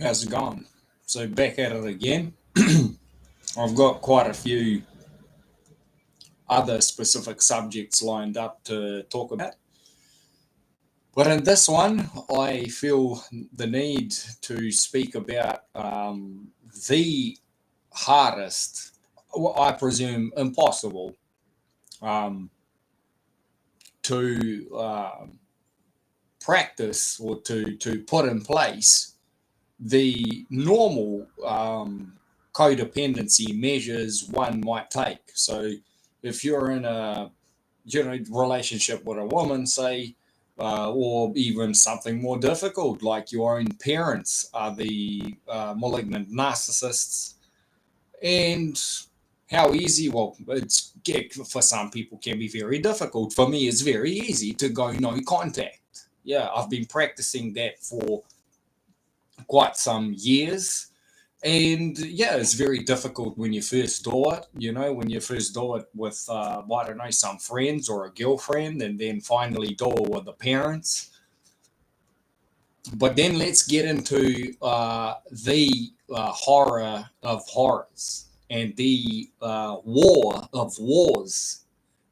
How's it going? So back at it again. I've got quite a few other specific subjects lined up to talk about. But in this one, I feel the need to speak about the hardest, I presume impossible, um, to practice or to put in place the normal codependency measures one might take. So, if you're in a relationship with a woman, say, or even something more difficult, like your own parents are the malignant narcissists, and how easy, well, it's for some people can be very difficult. For me, it's very easy to go no contact. Yeah, I've been practicing that for quite some years. And yeah, it's very difficult when you first do it, when you first do it with, I don't know, some friends or a girlfriend, and then finally do it with the parents. But then let's get into the horror of horrors and the war of wars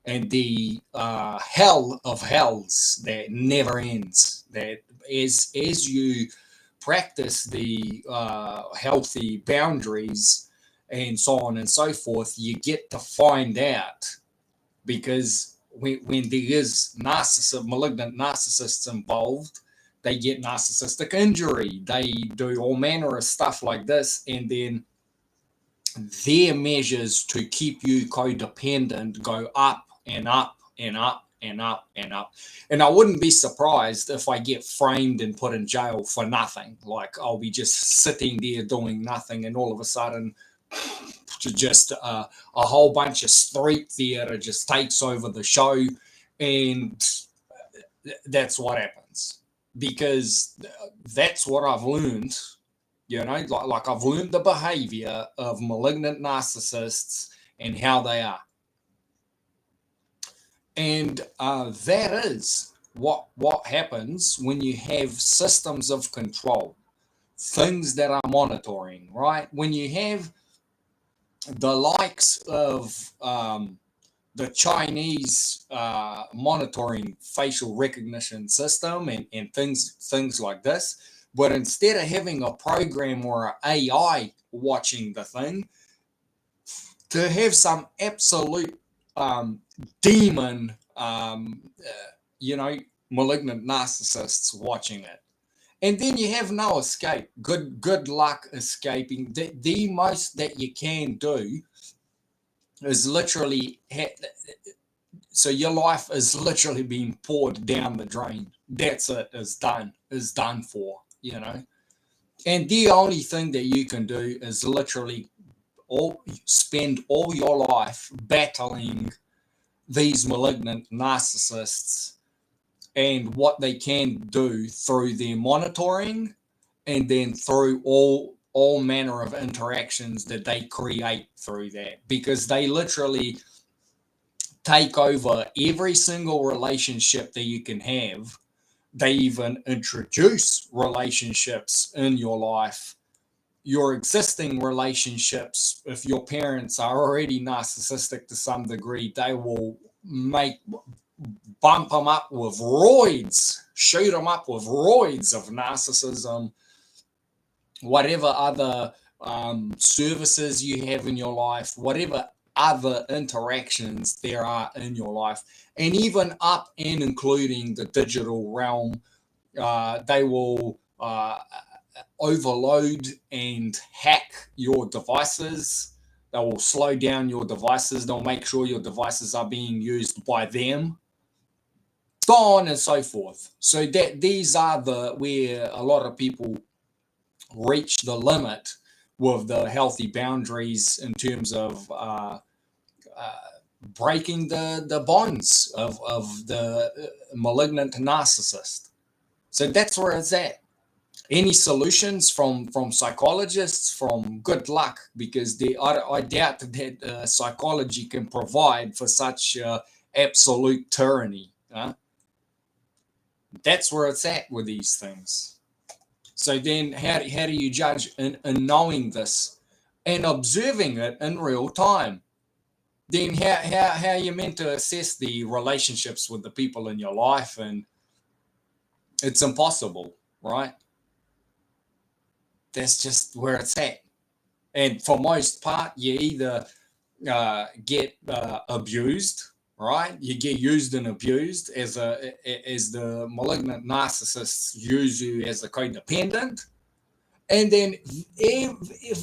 and the hell of hells that never ends. That as you practice the healthy boundaries and so on and so forth, you get to find out, because when there is malignant narcissists involved, they get narcissistic injury. They do all manner of stuff like this, and then their measures to keep you codependent go up and up and up and up and up. And I wouldn't be surprised if I get framed and put in jail for nothing. Like, I'll be just sitting there doing nothing, and all of a sudden, just a whole bunch of street theater just takes over the show, and that's what happens. Because that's what I've learned. Like I've learned the behavior of malignant narcissists and how they are. And that is what happens when you have systems of control, things that are monitoring, right? When you have the likes of the Chinese monitoring facial recognition system and things like this, but instead of having a program or an AI watching the thing, to have some absolute demon, malignant narcissists watching it. And then you have no escape. Good luck escaping. The most that you can do is literally, so your life is literally being poured down the drain. That's it, is done for, And the only thing that you can do is literally spend all your life battling these malignant narcissists and what they can do through their monitoring, and then through all manner of interactions that they create through that, because they literally take over every single relationship that you can have. They even introduce relationships in your life, your existing relationships. If your parents are already narcissistic to some degree, they will bump them up with roids, shoot them up with roids of narcissism, whatever other services you have in your life, whatever other interactions there are in your life, and even up and including the digital realm. They will overload and hack your devices. They will slow down your devices. They'll make sure your devices are being used by them, so on and so forth. So that these are where a lot of people reach the limit with the healthy boundaries in terms of breaking the bonds of the malignant narcissist. So that's where it's at. Any solutions from psychologists, from good luck, because I doubt that psychology can provide for such absolute tyranny. That's where it's at with these things. So then how do you judge in knowing this and observing it in real time? Then how are you meant to assess the relationships with the people in your life? And it's impossible, right? That's just where it's at. And for most part, you either get abused, right? You get used and abused as the malignant narcissists use you as a codependent. And then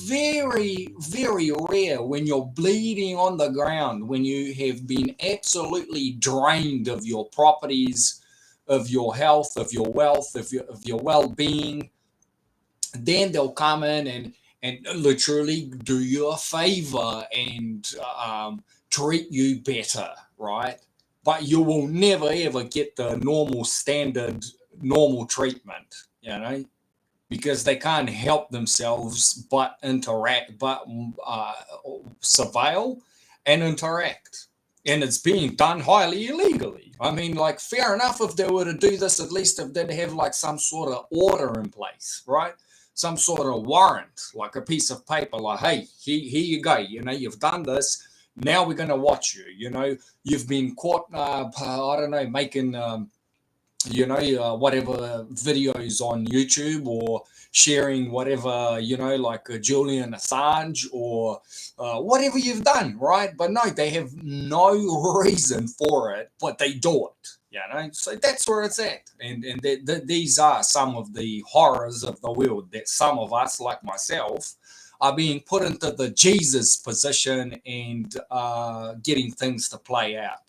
very, very rare when you're bleeding on the ground, when you have been absolutely drained of your properties, of your health, of your wealth, of your well-being, then they'll come in and literally do you a favor and treat you better, right? But you will never ever get the normal standard normal treatment, because they can't help themselves but interact, but surveil and interact. And it's being done highly illegally. I mean, like, fair enough if they were to do this, at least if they'd have like some sort of order in place, right? Some sort of warrant, like a piece of paper, like, hey, here you go, you've done this. Now we're going to watch you, you've been caught, I don't know, making, whatever videos on YouTube or sharing whatever, like Julian Assange or whatever you've done, right? But no, they have no reason for it, but they do it. So that's where it's at. And these are some of the horrors of the world that some of us, like myself, are being put into the Jesus position and getting things to play out.